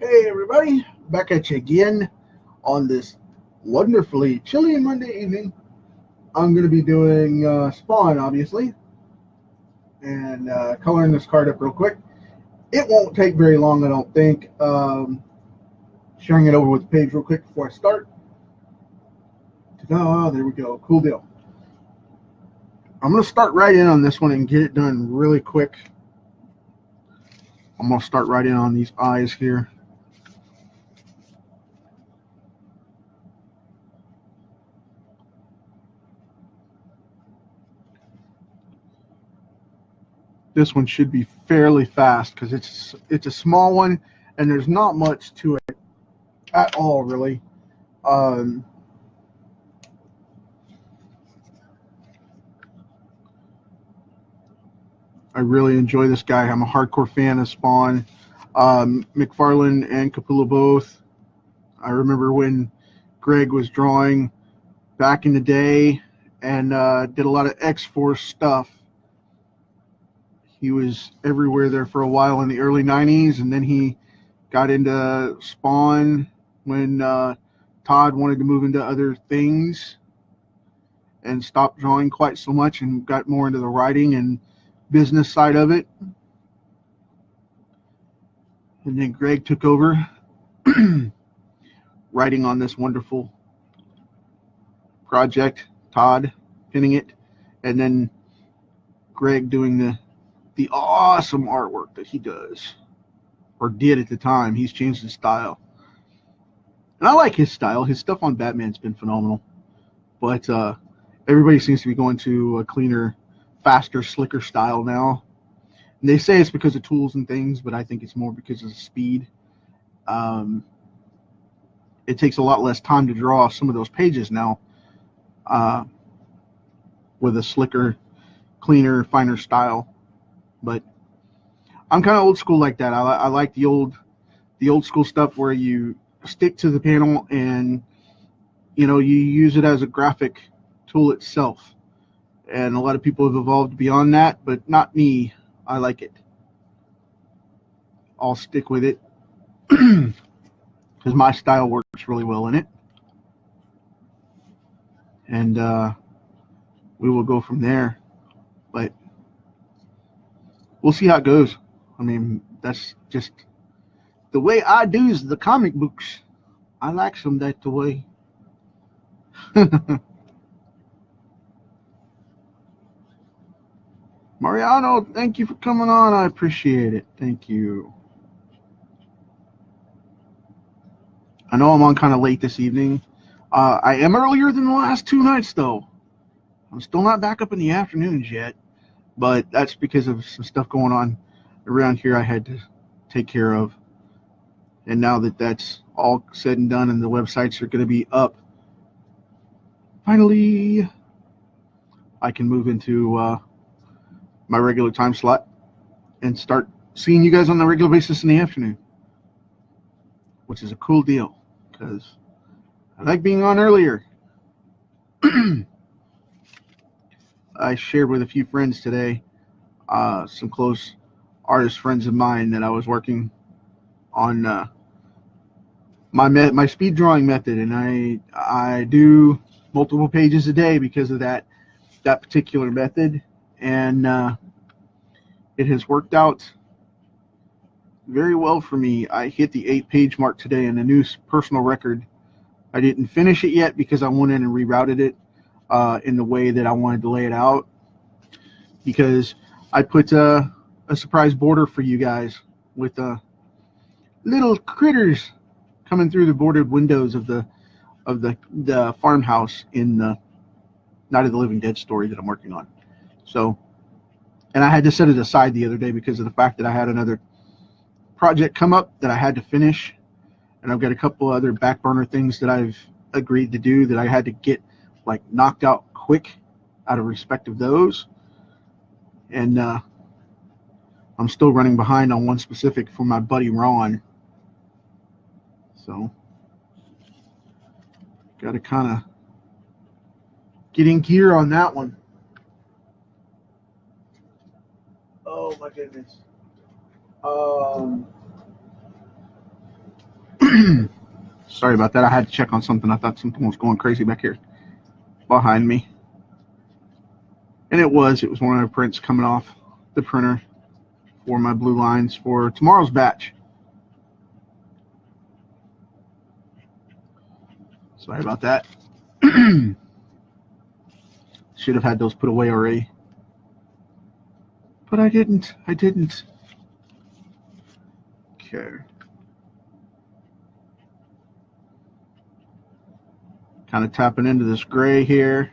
Hey everybody, back at you again on this wonderfully chilly Monday evening. I'm going to be doing Spawn, obviously, and coloring this card up real quick. It won't take very long, I don't think. Sharing it over with the page real quick before I start. Ta-da, there we go, cool deal. I'm going to start right in on this one and get it done really quick. I'm going to start right in on these eyes here. This one should be fairly fast because it's a small one and there's not much to it at all, really. I really enjoy this guy. I'm a hardcore fan of Spawn. McFarlane and Capullo both. I remember when Greg was drawing back in the day and did a lot of X-Force stuff. He was everywhere there for a while in the early 90s, and then he got into Spawn when Todd wanted to move into other things and stopped drawing quite so much and got more into the writing and business side of it. And then Greg took over writing on this wonderful project, Todd pinning it, and then Greg doing the awesome artwork that he does, or did at the time. He's changed his style. And I like his style. His stuff on Batman's been phenomenal. But everybody seems to be going to a cleaner, faster, slicker style now. And they say it's because of tools and things, but I think it's more because of the speed. It takes a lot less time to draw some of those pages now with a slicker, cleaner, finer style. But I'm kind of old school like that. I like the old school stuff where you stick to the panel and you use it as a graphic tool itself. And a lot of people have evolved beyond that, but not me. I like it. I'll stick with it because my style works really well in it. And we will go from there. But we'll see how it goes. I mean, that's just the way I do is the comic books. I like them that way. Mariano, thank you for coming on. I appreciate it. Thank you. I know I'm on kind of late this evening. I am earlier than the last two nights, though. I'm still not back up in the afternoons yet, but that's because of some stuff going on around here I had to take care of. And now that that's all said and done and the websites are going to be up, finally, I can move into my regular time slot and start seeing you guys on a regular basis in the afternoon, which is a cool deal because I like being on earlier. I shared with a few friends today, some close artist friends of mine, that I was working on my speed drawing method, and I do multiple pages a day because of that particular method, and it has worked out very well for me. I hit the 8-page mark today in a new personal record. I didn't finish it yet because I went in and rerouted it in the way that I wanted to lay it out, because I put a surprise border for you guys with little critters coming through the bordered windows of the farmhouse in the Night of the Living Dead story that I'm working on. So, and I had to set it aside the other day because of the fact that I had another project come up that I had to finish, and I've got a couple other back burner things that I've agreed to do that I had to get like knocked out quick out of respect of those. And I'm still running behind on one specific for my buddy Ron. So got to kind of get in gear on that one. Oh my goodness. Sorry about that. I had to check on something. I thought something was going crazy back here behind me. And it was one of the prints coming off the printer for my blue lines for tomorrow's batch. Sorry about that. Should have had those put away already. But I didn't. Okay. Kind of tapping into this gray here.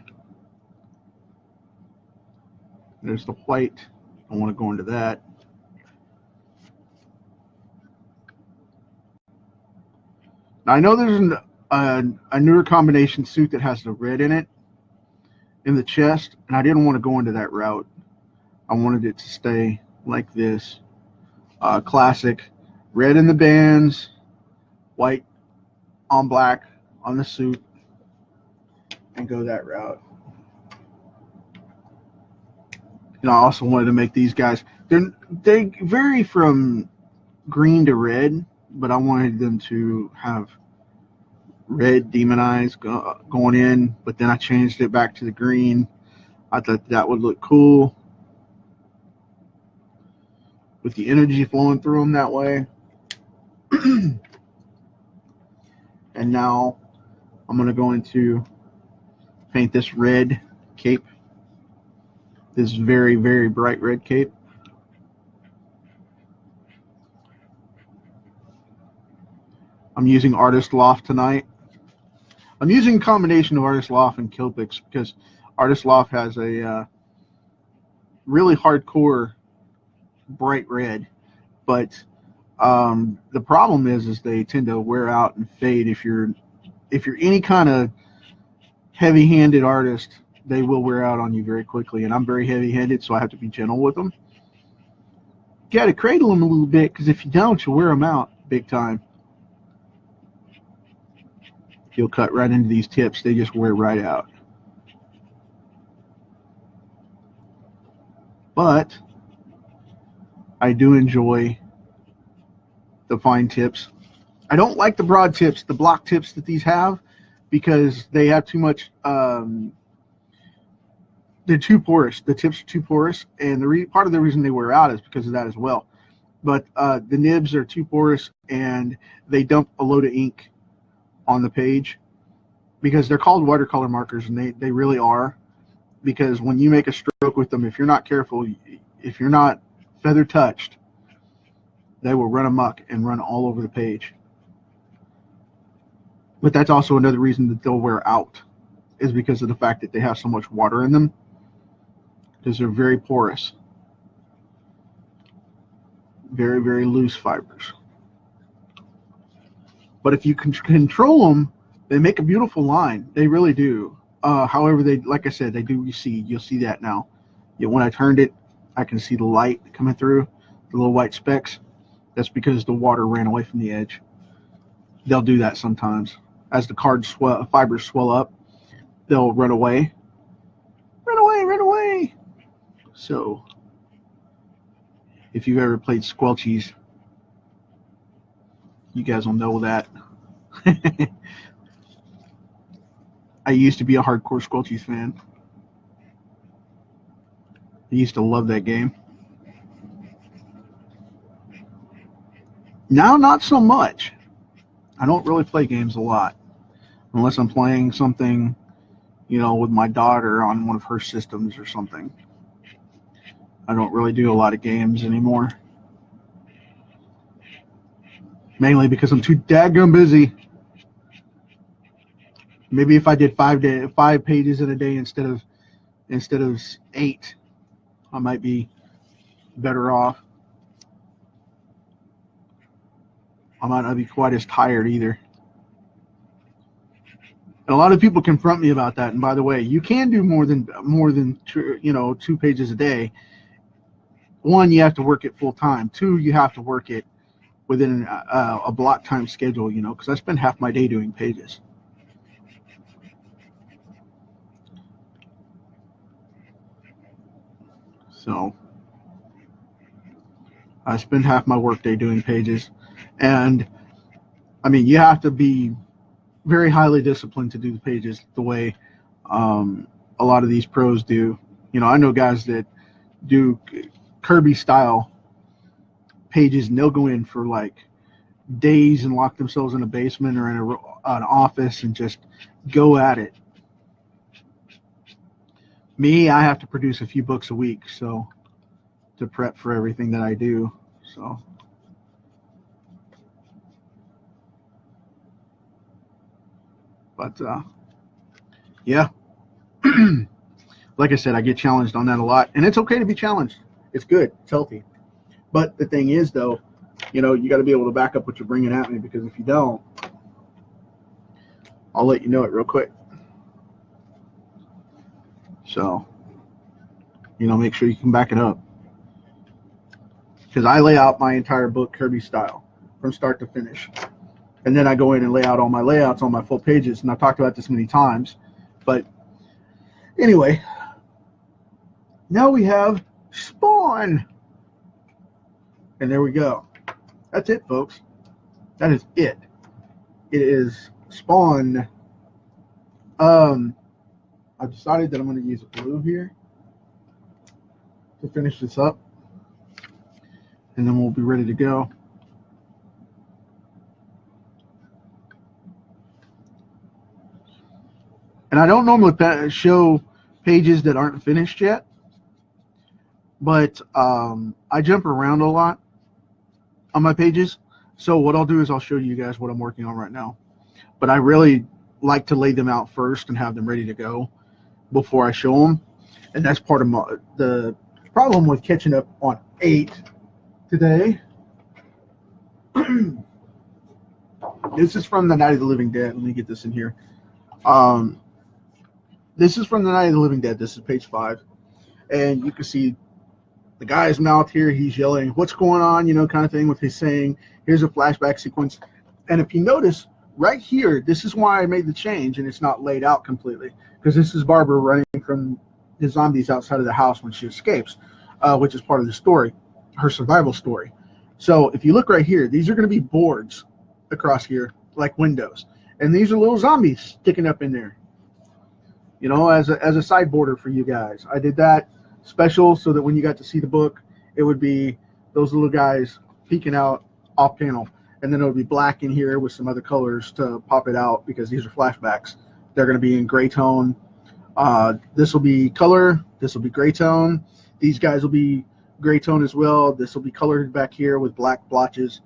There's the white. I want to go into that. Now I know there's a newer combination suit that has the red in it in the chest, and I didn't want to go into that route. I wanted it to stay like this. Classic red in the bands, white on black on the suit, and go that route. And I also wanted to make these guys, they vary from green to red, but I wanted them to have red demonized going in, but then I changed it back to the green. I thought that would look cool with the energy flowing through them that way. And now I'm going to go into paint this red cape, this very, very bright red cape. I'm using Artist Loft tonight. I'm using a combination of Artist Loft and Kilpix because Artist Loft has a really hardcore bright red, but the problem is they tend to wear out and fade. If you're any kind of heavy-handed artist, they will wear out on you very quickly, and I'm very heavy-handed, so I have to be gentle with them. You got to cradle them a little bit, because if you don't, you'll wear them out big time. You'll cut right into these tips. They just wear right out. But I do enjoy the fine tips. I don't like the broad tips, the block tips that these have, because they have too much. They're too porous. The tips are too porous, and part of the reason they wear out is because of that as well. But the nibs are too porous, and they dump a load of ink on the page, because they're called watercolor markers, and they really are. Because when you make a stroke with them, if you're not careful, if you're not feather touched, they will run amok and run all over the page. But that's also another reason that they'll wear out, is because of the fact that they have so much water in them, because they're very porous, very, very loose fibers. But if you can control them, they make a beautiful line. They really do. However, they, like I said, they do recede. You'll see that now. When I turned it, I can see the light coming through, the little white specks. That's because the water ran away from the edge. They'll do that sometimes. As the fibers swell up, they'll run away. Run away, run away. So, if you've ever played Squelchies, you guys will know that. I used to be a hardcore Squelchies fan. I used to love that game. Now, not so much. I don't really play games a lot, unless I'm playing something, with my daughter on one of her systems or something. I don't really do a lot of games anymore. Mainly because I'm too daggum busy. Maybe if I did 5 pages in a day instead of 8, I might be better off. I might not be quite as tired either. And a lot of people confront me about that. And by the way, you can do more than 2 pages a day. 1, you have to work it full time. 2, you have to work it within a block time schedule. Because I spend half my day doing pages. So I spend half my workday doing pages, and I mean, you have to be very highly disciplined to do the pages the way a lot of these pros do. You know, I know guys that do Kirby style pages, and they'll go in for like days and lock themselves in a basement or in an office and just go at it. Me, I have to produce a few books a week, so to prep for everything that I do. So, but yeah, like I said, I get challenged on that a lot, and it's okay to be challenged. It's good, it's healthy. But the thing is, though, you know, you got to be able to back up what you're bringing at me, because if you don't, I'll let you know it real quick. So, you know, make sure you can back it up, because I lay out my entire book Kirby style from start to finish, and then I go in and lay out all my layouts on my full pages. And I've talked about this many times, but anyway, now we have Spawn, and there we go. That's it, folks. That is it. It is Spawn. I've decided that I'm going to use a blue here to finish this up, and then we'll be ready to go. And I don't normally show pages that aren't finished yet, but I jump around a lot on my pages. So what I'll do is I'll show you guys what I'm working on right now. But I really like to lay them out first and have them ready to go before I show them. And that's part of the problem with catching up on 8 today. This is from the Night of the Living Dead. Let me get this in here. This is from the Night of the Living Dead. This is page 5. And you can see the guy's mouth here. He's yelling, "What's going on?" You know, kind of thing, with his saying. Here's a flashback sequence. And if you notice, right here, this is why I made the change, and it's not laid out completely. Because this is Barbara running from the zombies outside of the house when she escapes, which is part of the story, her survival story. So if you look right here, these are going to be boards across here, like windows. And these are little zombies sticking up in there, you know, as a side border for you guys. I did that special so that when you got to see the book, it would be those little guys peeking out off panel. And then it would be black in here with some other colors to pop it out, because these are flashbacks. They're going to be in gray tone. This will be color. This will be gray tone. These guys will be gray tone as well. This will be colored back here with black blotches,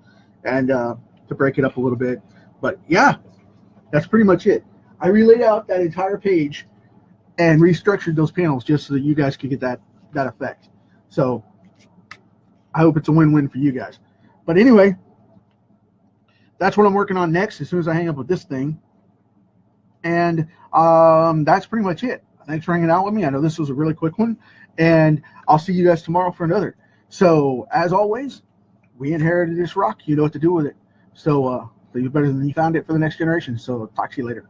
and to break it up a little bit. But yeah, that's pretty much it. I relaid out that entire page and restructured those panels just so that you guys could get that effect. So I hope it's a win-win for you guys. But anyway, that's what I'm working on next as soon as I hang up with this thing. And that's pretty much it. Thanks for hanging out with me. I know this was a really quick one, and I'll see you guys tomorrow for another. So as always, we inherited this rock. You know what to do with it. So leave it better than you found it for the next generation. So talk to you later.